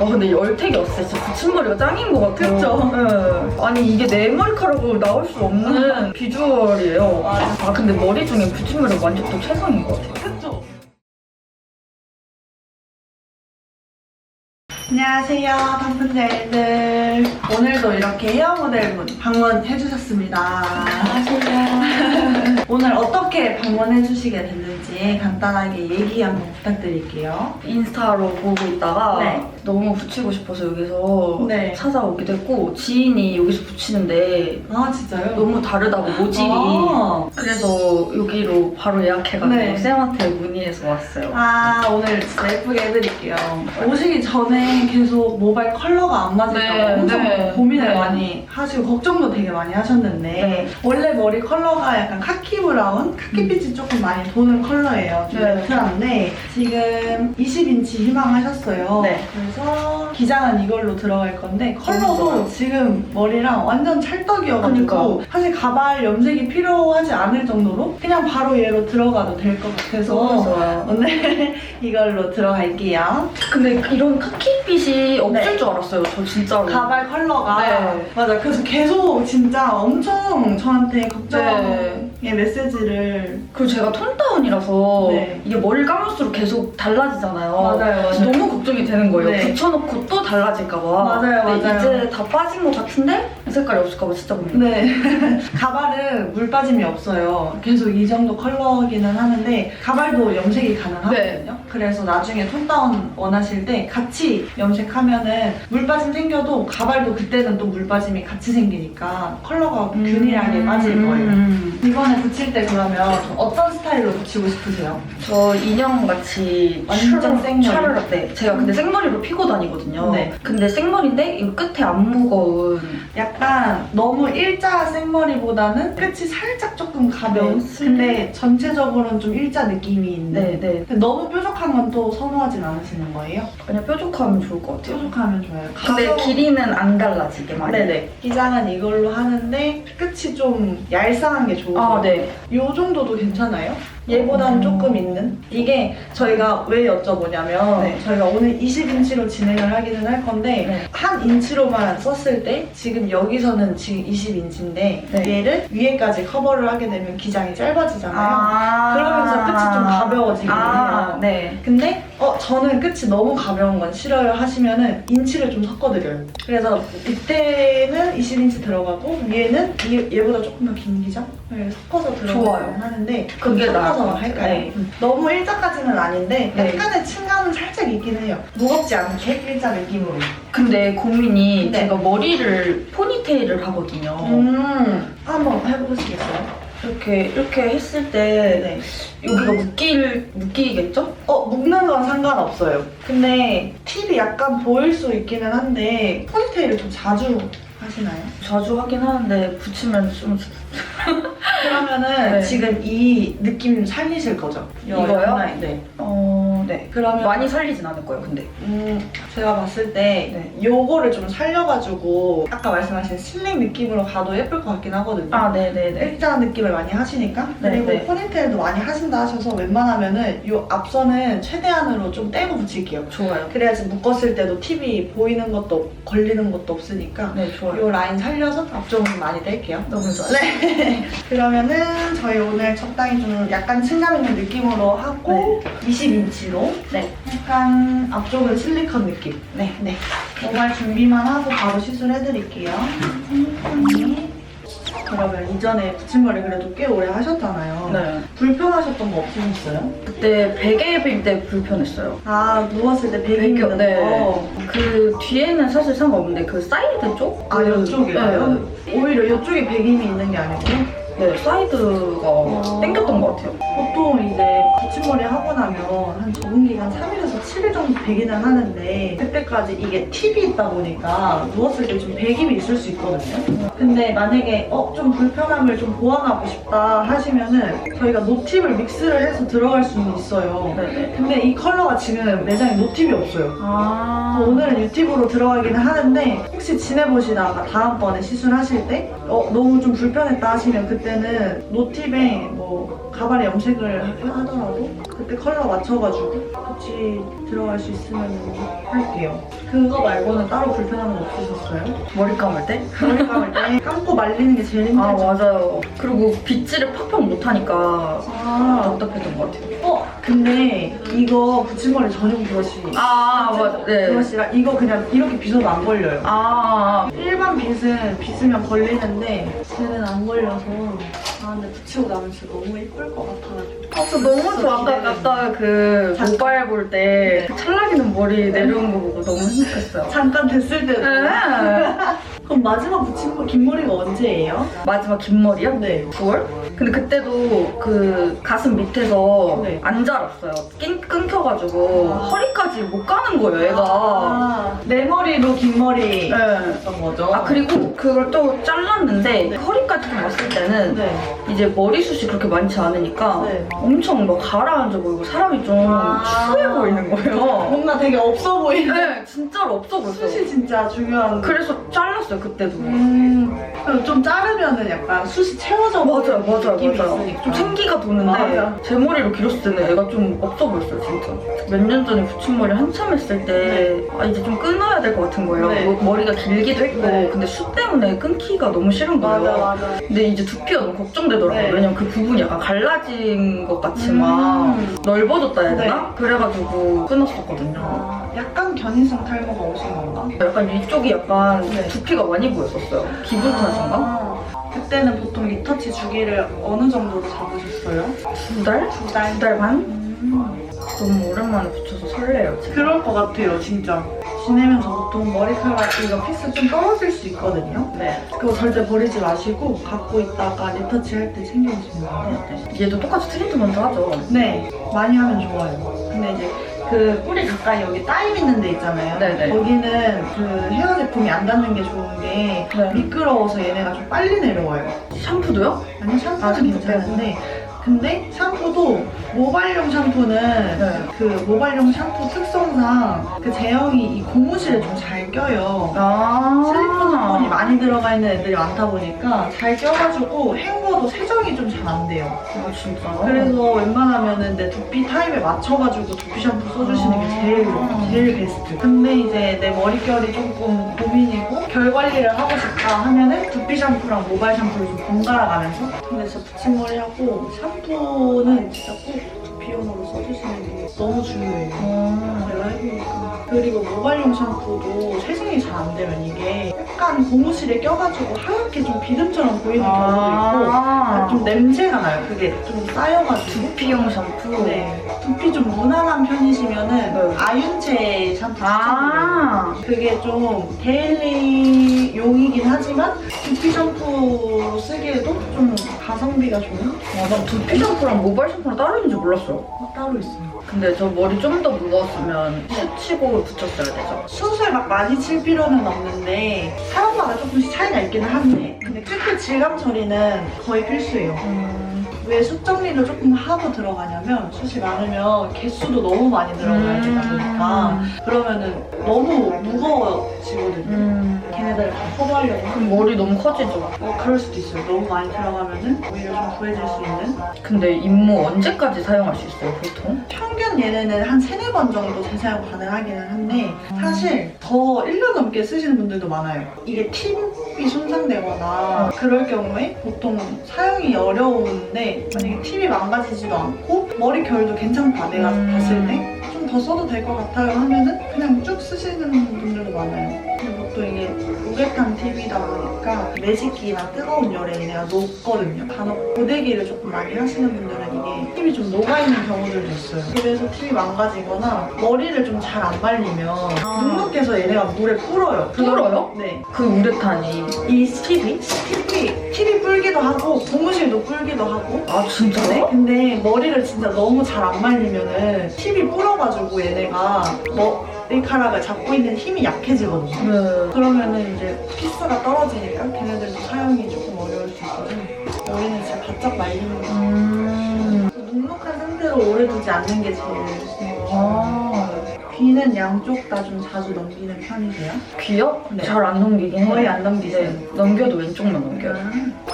근데 열택이 없어. 진짜 붙임머리가 짱인 것 같아요. 그쵸? 네. 아니 이게 내 머리카락으로 나올 수 없는 비주얼이에요. 근데 머리 중에 붙임머리가 완전 또 최상인 것 같아요. 그쵸? 안녕하세요, 단풍자일들. 오늘도 이렇게 헤어 모델분 방문해주셨습니다. 안녕하세요. 오늘 어떻게 방문해주시게 됐는지 간단하게 얘기 한번 부탁드릴게요. 인스타로 보고 있다가 네. 너무 붙이고 싶어서 여기서 네. 찾아오기도 했고 지인이 여기서 붙이는데 아, 진짜요? 너무 다르다고 모질이. 그래서 여기로 바로 예약해가지고 네. 쌤한테 문의해서 왔어요. 오늘 진짜 예쁘게 해드릴게요. 오시기 전에 계속 모발 컬러가 안 맞을까 봐 엄청 고민을 많이 하시고 걱정도 되게 많이 하셨는데 원래 머리 컬러가 약간 카키 브라운? 카키빛이 조금 많이 도는 컬러예요. 좀 매트한데 지금 20인치 희망하셨어요. 그래서 기장은 이걸로 들어갈 건데 컬러도 지금 머리랑 완전 찰떡이어가지고 사실 가발 염색이 필요하지 않을 정도로 그냥 바로 얘로 들어가도 될 것 같아서 오늘 이걸로 들어갈게요. 근데 이런 카키빛이 없을 줄 알았어요. 저 진짜로. 가발 컬러가 맞아. 그래서 계속 진짜 엄청 저한테 걱정의 메시지를. 그리고 제가 톤다운이라서 이게 머리를 감을수록 계속 달라지잖아요. 맞아요. 너무 걱정이 되는 거예요. 붙여놓고 또 달라질까봐. 맞아요. 이제 다 빠진 것 같은데 색깔이 없을까봐 진짜 고민해요. 가발은 물 빠짐이 없어요. 계속 이 정도 컬러기는 하는데 가발도 염색이 가능하거든요. 그래서 나중에 톤다운 원하실 때 같이 염색하면은 물 빠짐 생겨도 가발도 그때는 또 물 빠짐이 같이 생기니까 컬러가 균일하게 빠질 거예요. 이번에 붙일 때 그러면 좀 어떤 스타일로 붙이고 싶으세요? 저 인형같이 완전 생머리. 샤르라 때 제가 근데 생머리로 피고 다니거든요. 근데 생머리인데 이 끝에 안 무거운 약간 너무 일자 생머리보다는 끝이 살짝 조금 가벼운 근데 전체적으로는 좀 일자 느낌이 있는 근데 너무 뾰족한 건 또 선호하진 않으시는 거예요? 그냥 뾰족하면 좋을 것 같아요. 뾰족하면 좋아요. 근데 길이는 안 달라지게 많이. 기장은 이걸로 하는데 끝이 좀 얄쌍한 게 좋으세요. 요 정도도 괜찮아요? 얘보다는 조금 있는? 이게 저희가 왜 여쭤보냐면 저희가 오늘 20인치로 진행을 하기는 할 건데 한 인치로만 썼을 때 지금 여기서는 지금 20인치인데 얘를 위에까지 커버를 하게 되면 기장이 짧아지잖아요. 그러면서 끝이 좀 가벼워지거든요. 근데 저는 끝이 너무 가벼운 건 싫어요 하시면은 인치를 좀 섞어드려요. 그래서 밑에는 20인치 들어가고 위에는 얘보다 조금 더 긴 기장을 섞어서 들어가요 하는데 그게 나아요. 할까요? 너무 일자까지는 아닌데 약간의 층감은 살짝 있긴 해요. 무겁지 않게 일자 느낌으로. 근데 고민이 제가 머리를 포니테일을 하거든요. 한번 해보시겠어요? 이렇게 했을 때 여기가 묶이겠죠? 묶는 건 상관없어요. 근데 팁이 약간 보일 수 있기는 한데 포니테일을 좀 자주 하시나요? 자주 하긴 하는데 붙이면 좀 그러면은 지금 이 느낌 살리실 거죠? 이거요? 네. 그러면 많이 살리진 않을 거예요, 근데. 제가 봤을 때 요거를 좀 살려가지고 아까 말씀하신 슬릭 느낌으로 가도 예쁠 것 같긴 하거든요. 일자한 느낌을 많이 하시니까. 그리고 포니테일도 많이 하신다 하셔서 웬만하면은 요 앞선은 최대한으로 좀 떼고 붙일게요. 좋아요. 그래야지 묶었을 때도 팁이 보이는 것도 걸리는 것도 없으니까. 좋아요. 요 라인 살려서 앞쪽은 많이 뗄게요. 너무 좋아요. 그러면은 저희 오늘 적당히 좀 약간 층감 있는 느낌으로 하고 20인치로 약간 앞쪽은 실리콘 느낌. 모발 준비만 하고 바로 시술해드릴게요. 그러면 이전에 붙임머리 그래도 꽤 오래 하셨잖아요. 불편하셨던 거 없으셨어요? 그때 베개 빌 때 불편했어요. 누웠을 때 베개 미는 거? 그 뒤에는 사실 상관없는데 그 사이드 쪽? 이쪽이요? 오히려 이쪽에 배김이 있는 게 아니고요? 사이드가 땡겼던 것 같아요. 보통 이제 붙임머리 하고 나면 한 적응기간 3일에서 7일 정도 되기는 하는데 그때까지 이게 팁이 있다 보니까 누웠을 때 좀 배김이 있을 수 있거든요. 근데 만약에 좀 불편함을 좀 보완하고 싶다 하시면은 저희가 노팁을 믹스를 해서 들어갈 수는 있어요. 근데 이 컬러가 지금 매장에 노팁이 없어요. 오늘은 유팁으로 들어가기는 하는데 혹시 지내보시다가 다음번에 시술하실 때 너무 좀 불편했다 하시면 그때는 노팁에 뭐 가발에 염색을 하더라도 그때 컬러 맞춰가지고 같이 들어갈 수 있으면 할게요. 그거 말고는 따로 불편한 거 없으셨어요? 머리 감을 때? 머리 감을 때 감고 말리는 게 제일 힘들죠. 아 맞아요. 그리고 빗질을 팍팍 못하니까 답답했던 것 같아요. 근데 이거 붙임머리 전용 브러쉬. 맞아. 네. 브러쉬랑 이거 그냥 이렇게 빗어도 안 걸려요. 아 일반 빗은 빗으면 걸리는데 쟤는 안 걸려서. 근데 붙이고 나면 진짜 너무 예쁠 것 같아가지고. 저 너무 좋아. 아까 그 모바일 볼 때 그 찰나기는 머리 내려온 거 보고 너무 행복했어요. 잠깐 됐을 때. 그럼 마지막 붙임머리 긴 머리가 언제예요? 마지막 긴 머리요? 네. 9월? 근데 그때도 그 가슴 밑에서 네. 안 자랐어요. 끊겨가지고 허리까지 못 가는 거예요, 얘가. 내 머리로 긴 머리 네. 했던 거죠? 그리고 그걸 또 잘랐는데 네. 허리까지 좀 왔을 때는 네. 이제 머리숱이 그렇게 많지 않으니까 네. 엄청 막 가라앉아 보이고 사람이 좀 추해 보이는 거예요. 뭔가 되게 없어 보이는. 네, 진짜로 없어 보였어요. 숱이 진짜 중요한. 그래서 잘랐어요, 그때도. 그럼 좀 자르면은 약간 숱이 채워져 맞아요. 보이는 느낌이 있으니까. 좀 생기가 도는데 맞아. 제 머리로 길었을 때는 애가 좀 없어 보였어요, 진짜. 몇 년 전에 붙임머리 한참 했을 때 이제 좀 끊어야 될 것 같은 거예요. 네. 머리가 길기도 했고 네. 근데 숱 때문에 끊기가 너무 싫은 거예요. 맞아. 근데 이제 두피가 너무 걱정되더라고요. 네. 왜냐면 그 부분이 약간 갈라진 것 같이 막 넓어졌다 해야 되나? 네. 그래가지고 끊었었거든요. 약간 견인성 탈모가 오신 건가? 약간 위쪽이 약간 네. 두피가 많이 보였었어요. 기분 탓인가? 그때는 보통 리터치 주기를 어느 정도로 잡으셨어요? 2달? 2달? 2달 반? 너무 오랜만에 붙여서 설레요, 지금. 그럴 것 같아요, 진짜. 지내면서 보통 머리카락 이거 피스 좀 떨어질 수 있거든요. 네. 그거 절대 버리지 마시고 갖고 있다가 리터치 할 때 챙겨주시면 돼요. 얘도 똑같이 트리트먼트 하죠. 네, 많이 하면 좋아요. 근데 이제 그 뿌리 가까이 여기 따임 있는 데 있잖아요. 네네. 거기는 그 헤어 제품이 안 닿는 게 좋은 게 네. 미끄러워서 얘네가 좀 빨리 내려와요. 샴푸도요? 아니 샴푸는 샴푸 괜찮은데 근데 샴푸도 모발용 샴푸는 네. 그 모발용 샴푸 특성상 그 제형이 이 고무실에 좀 잘 껴요. 실리콘 성분이 많이 들어가 있는 애들이 많다 보니까 잘 껴가지고 헹궈도 세정이 좀 잘 안 돼요. 진짜? 그래서 웬만하면은 내 두피 타입에 맞춰가지고 두피 샴푸 써주시는 게 제일 베스트. 근데 이제 내 머릿결이 조금 고민이고 결 관리를 하고 싶다 하면은 두피 샴푸랑 모발 샴푸를 좀 번갈아 가면서. 근데 진짜 붙임머리하고 샴푸는 진짜 꼭 두피용으로 써주시는 게 너무 중요해요. 제가 해보니까. 그리고 모발용 샴푸도 세정이 잘 안 되면 이게 약간 고무실에 껴가지고 하얗게 좀 비듬처럼 보이는 경우도 있고 좀 냄새가 나요. 그게 좀 쌓여가지고. 두피용 샴푸? 네. 두피 좀 무난한 편이시면은 네. 아윤채 샴푸 추천드려요. 그게 좀 데일리용이긴 하지만 두피 샴푸로 쓰기에도 좀 가성비가 좋은? 난 두피 샴푸랑 모발 샴푸랑 따로 있는 줄 몰랐어요. 따로 있어요. 근데 저 머리 좀 더 무거웠으면 숱치고 붙였어야 되죠. 숱을 막 많이 칠 필요는 없는데 사람마다 조금씩 차이가 있기는 한데 근데 끝끝 질감 처리는 거의 필수예요. 왜 숱 정리를 조금 하고 들어가냐면 숱이 많으면 개수도 너무 많이 들어가야 되다 보니까 그러면은 너무 무거워지거든요. 걔네들 다 커버하려고 그럼 머리 너무 커지죠? 그럴 수도 있어요. 너무 많이 들어가면은 오히려 좀 부해질 수 있는. 근데 임무 언제까지 사용할 수 있어요, 보통? 평균 얘네는 한 3-4번 정도 재사용 가능하기는 한데 사실 더 1년 넘게 쓰시는 분들도 많아요. 이게 팁이 손상되거나 그럴 경우에 보통 사용이 어려운데 만약에 팁이 망가지지도 않고 머리 결도 괜찮다 내가 봤을 때 좀 더 써도 될 것 같아요 하면은 그냥 쭉 쓰시는 분들도 많아요. 근데 보통 이게 우레탄 팁이다 보니까 매직기나 뜨거운 열에 얘네가 녹거든요. 간혹 고데기를 조금 많이 하시는 분들은 이게 팁이 좀 녹아있는 경우들도 있어요. 그래서 팁이 망가지거나 머리를 좀 잘 안 말리면 눅눅해서 얘네가 물에 불어요. 불어요? 네. 그 우레탄이. 이 팁이 불기도 하고 고무실도 불기도 하고. 진짜요? 네? 근데 머리를 진짜 너무 잘 안 말리면은 팁이 불어가지고 얘네가 머리카락을 잡고 있는 힘이 약해지거든요. 네. 그러면은 이제 피스가 떨어지니까 걔네들도 사용이 조금 어려울 수 있거든요. 머리는 진짜 바짝 말리는 거. 눅눅한 상태로 오래 두지 않는 게 제일 귀는 양쪽 다 좀 자주 넘기는 편이세요? 귀요? 네. 잘 안 넘기긴 해요. 거의 안 넘기세요? 네, 넘겨도 왼쪽만 넘겨요.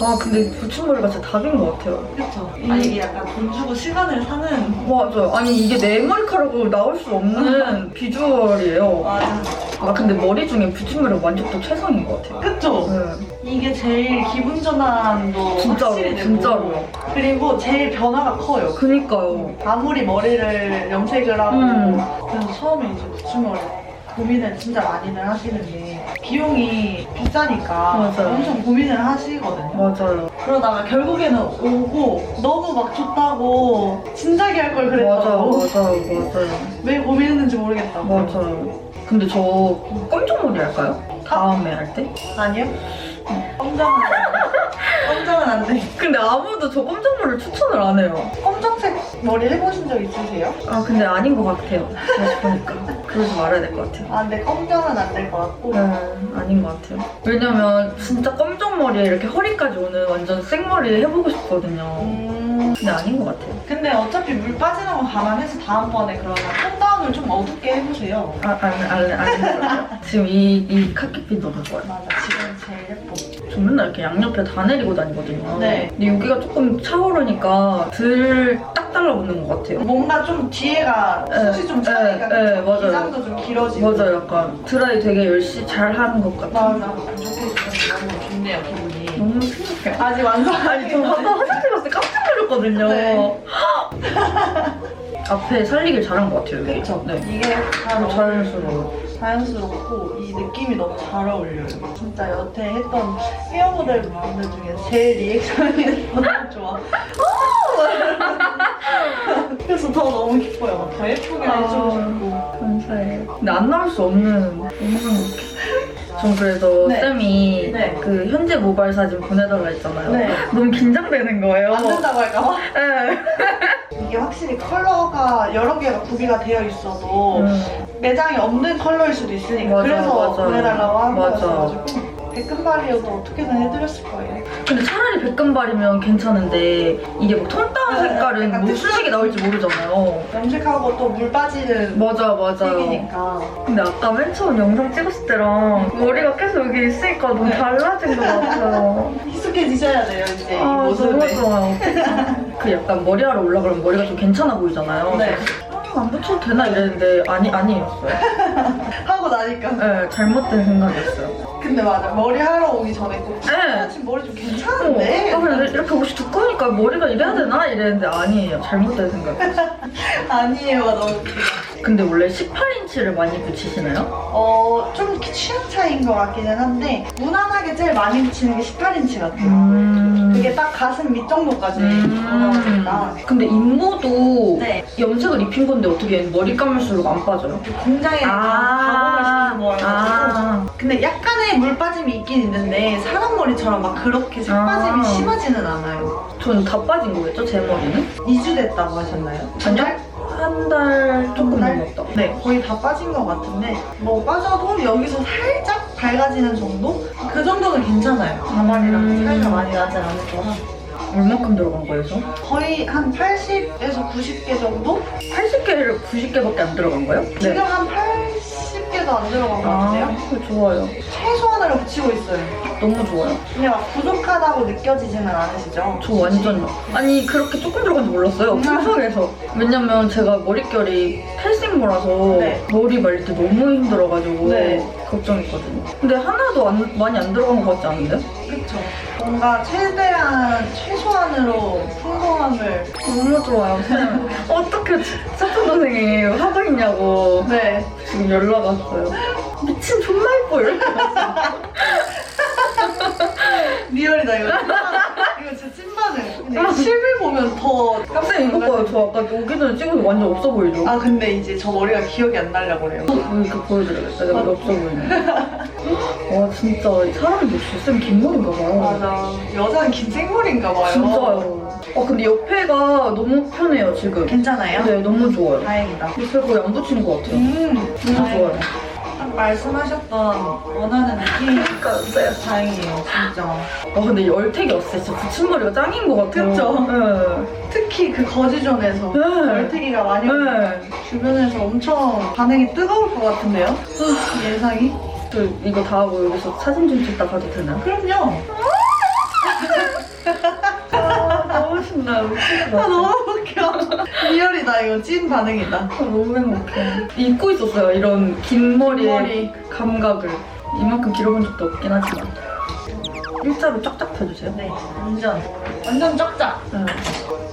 아 근데 붙임머리가 진짜 답인 것 같아요. 그쵸. 아니 이게 약간 돈 주고 시간을 사는. 맞아요. 아니 이게 내 머리카락으로 나올 수 없는 비주얼이에요. 맞아. 아 근데 머리 중에 붙임머리가 만족도 최상인 것 같아요. 그쵸? 네. 이게 제일 기분 전환도 진짜로, 확실히 되고 진짜로요. 그리고 제일 변화가 커요. 그니까요. 아무리 머리를 염색을 하고 그래서 처음에 이제 붙임머리 고민을 진짜 많이들 하시는데 비용이 비싸니까 맞아요. 엄청 고민을 하시거든요. 맞아요. 그러다가 결국에는 오고 너무 막 좋다고 진작에 할 걸 그랬다고 맞아요. 왜 고민했는지 모르겠다고. 맞아요. 근데 저 검정머리 할까요? 다음에 할 때? 아니요? 검정은 안 돼. 근데 아무도 저 검정머리를 추천을 안 해요. 검정색 머리 해보신 적 있으세요? 아 근데 아닌 것 같아요. 다시 보니까 그러지 말아야 될 것 같아요. 아 근데 검정은 안 될 것 같고. 네, 아닌 것 같아요. 왜냐면 진짜 검정머리에 이렇게 허리까지 오는 완전 생머리 해보고 싶거든요. 근데 아닌 것 같아요. 근데 어차피 물 빠지는 거 감안해서 다음번에 그러면 톤다운을 좀 어둡게 해보세요. 아닌 것 같아요. 지금 이 카키빛 너무 좋아요. 맞아, 지금 제일 예뻐. 저 맨날 이렇게 양옆에 다 내리고 다니거든요. 네. 근데 여기가 조금 차오르니까 덜 딱 달라붙는 것 같아요. 뭔가 좀 뒤에가 숱이 좀 차니까 네, 맞아요. 기장도 좀 길어지고. 맞아요. 약간 드라이 되게 열심히 잘 하는 것 같아요. 맞아. 좋게 해주셔서 너무 좋네요, 기분이. 너무 생각해. 아직 완성 아니, 저 아까 화장실 갔을 때 깜짝 놀랐거든요. 네. 앞에 살리길 잘한 것 같아요. 여기. 그쵸? 네. 이게 다 자연스러워. 자연스럽고 이 느낌이 너무 잘 어울려요. 진짜 여태 했던 헤어 모델 분들 중에 제일 리액션이 너무 좋아. 그래서 더 너무 기뻐요. 막더 예쁘게 해주고 싶고. 감사해요. 근데 안 나올 수 없는 너무 행복해. 전 그래서 네. 쌤이 네. 그 현재 모발 사진 보내달라 했잖아요. 네. 너무 긴장되는 거예요. 안 된다고 할까봐? 네. 이게 확실히 컬러가 여러 개가 구비가 되어 있어도 매장에 없는 컬러일 수도 있으니까 맞아, 그래서 맞아. 보내달라고 한 맞아. 거였어가지고 백금발이어도 어떻게든 해드렸을 거예요. 근데 차라리 백금발이면 괜찮은데 이게 뭐 톤다운 네, 색깔은 약간 무슨 색이 나올지 모르잖아요. 염색하고 또 물 빠지는 맞아요. 색이니까. 근데 아까 맨 처음 영상 찍었을 때랑 머리가 계속 여기 있으니까 너무 네. 달라진 것 같아요. 익숙해지셔야 돼요, 이제 이 아, 모습에. 너무 좋아요. 그 약간 머리하러 올라가면 머리가 좀 괜찮아 보이잖아요. 네. 안 붙여도 되나 이랬는데 아니었어요. 하고 나니까. 네, 잘못된 생각이었어요. 근데 맞아, 머리 하러 오기 전에 꼭 네. 지금 머리 좀 괜찮은데? 근데 이렇게 옷이 두꺼우니까 머리가 이래야 되나 이랬는데 아니에요. 잘못된 생각이었어요. 아니에요가 너무 웃기다. 근데 원래 18인치를 많이 붙이시나요? 좀 취향 차이인 것 같기는 한데 무난하게 제일 많이 붙이는 게 18인치 같아요. 그게 딱 가슴 밑 정도까지 올라가니까. 근데 임모도 네. 염색을 입힌 건데 어떻게 머리 감을수록 안 빠져요? 공장에 가공을 시키는 거여가지고 아. 근데 약간의 물 빠짐이 있긴 있는데 사람 머리처럼 막 그렇게 색 빠짐이 심하지는 않아요. 전 다 빠진 거겠죠? 제 머리는? 2주 됐다고 하셨나요? 아니요? 한 달 조금 한 달? 넘었다. 네, 거의 다 빠진 것 같은데 뭐 빠져도 여기서 살짝 밝아지는 정도? 그 정도는 괜찮아요. 가발이랑 차이가 많이 나지 않을 거라. 얼마큼 들어간 거예요, 저? 거의 한 80에서 90개 정도? 80개를 90개밖에 안 들어간 거예요? 지금 한 80개도 안 들어간 것 같아요. 그거 좋아요. 최소한으로 붙이고 있어요. 너무 좋아요. 근데 막 부족하다고 느껴지지는 않으시죠? 저 완전 아니 그렇게 조금 들어간지 몰랐어요. 풍성해서. 왜냐면 제가 머릿결이 탈색모라서 네. 머리 말릴 때 너무 힘들어가지고 네. 걱정했거든요. 근데 하나도 많이 안 들어간 것 같지 않은데? 그쵸. 뭔가 최소한으로 풍성함을. 너무 좋아요. 쌤. 어떻게 사촌 동생이 하고 있냐고 네. 지금 연락 왔어요. 미친 존나 예뻐 이렇게 왔어요. 리얼이다 이거. 이거 진짜 찐반응. 근데 실물 보면 더 깜짝 쌤 이거 봐요. 저 아까 오기 전에 찍은 거 완전 없어 보이죠? 아 근데 이제 저 머리가 기억이 안 나려고 그래요. 이렇게 보여드려야겠다. 내가 없어 보이네. 와 진짜 사람이 역시 쌤 긴 머리인가 봐요. 맞아. 여자는 긴 생머리인가 봐요. 진짜요. 근데 옆에가 너무 편해요 지금. 괜찮아요? 네 너무 좋아요. 다행이다. 옆에 거의 안 붙이는 것 같아요. 너무 좋아요. 딱 말씀하셨던 원하는 느낌 다행이에요, 진짜. 근데 열택이 없어요. 진짜 붙임머리가 짱인 것 같아요. 그쵸? 네. 특히 그 거지존에서 네. 열태기가 많이 오면 네. 주변에서 엄청 반응이 뜨거울 것 같은데요? 예상이? 저 이거 다 하고 여기서 사진 좀 찍다 가도 되나요? 그럼요. 너무 신나요. 아, 너무 웃겨. 리얼이다, 이거 찐 반응이다. 너무 행복해. 잊고 있었어요. 이런 긴 머리의 머리. 감각을. 이만큼 길어본 적도 없긴 하지만. 일자로 쫙쫙 펴주세요. 네, 완전 쫙쫙. 네.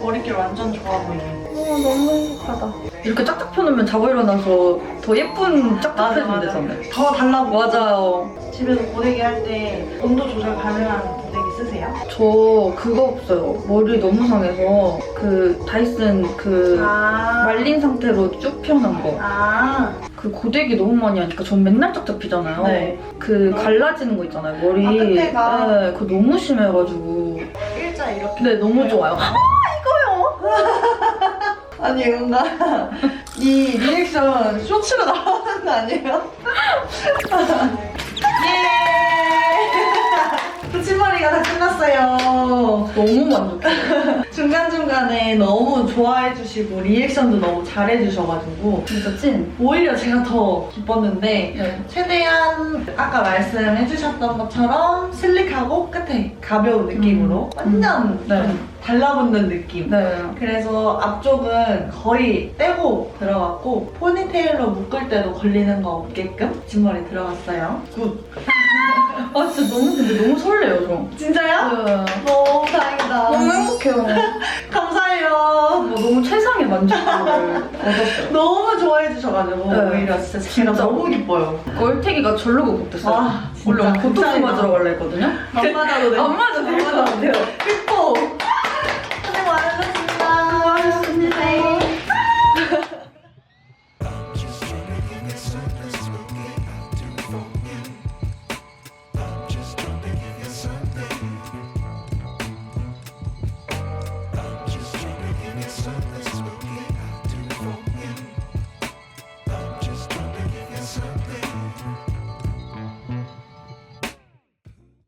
머릿결 완전 좋아 보이게. 너무 행복하다. 이렇게 짝짝 펴놓으면 자고 일어나서 더 예쁜 짝짝 펴주면 되잖아요. 더 달라고. 맞아요. 집에서 고데기 할 때 온도 조절 가능한 고데기 쓰세요? 저 그거 없어요. 머리 너무 상해서 그 다이슨 그 말린 상태로 쭉 펴놓은 거. 그 고데기 너무 많이 하니까 전 맨날 짝짝 피잖아요. 네. 그 갈라지는 거 있잖아요. 머리. 끝에가. 네, 그거 너무 심해가지고. 일자 이렇게. 네, 너무 좋아요. 아니 뭔가 이 리액션 쇼츠로 나오는 거 아니에요? 예! 붙임머리가 다 끝났어요. 너무 만족해요. 중간중간에 너무 좋아해 주시고 리액션도 너무 잘해 주셔가지고 진짜 찐. 오히려 제가 더 기뻤는데 네. 최대한 아까 말씀해 주셨던 것처럼 슬릭하고 끝에 가벼운 느낌으로 완전 네. 좀 달라붙는 느낌. 네. 그래서 앞쪽은 거의 떼고 들어갔고 포니테일로 묶을 때도 걸리는 거 없게끔 뒷머리 들어갔어요. 굿. 아, 진짜 근데 너무 설레요, 저. 진짜요? 네. 너무 다행이다. 너무 행복해요. 감사해요. 너무 최상의 만족도를 얻었어요. 너무 좋아해 주셔가지고 네. 오히려 진짜 제가 진짜. 너무 기뻐요. 꼴태기가 절로 못했어요. 아, 진짜 원래 보톡스 감사합니다. 맞으러 갈라 했거든요. 안 맞아도 돼요. 안 맞아도 돼요. 안 맞아도 돼요. 예뻐.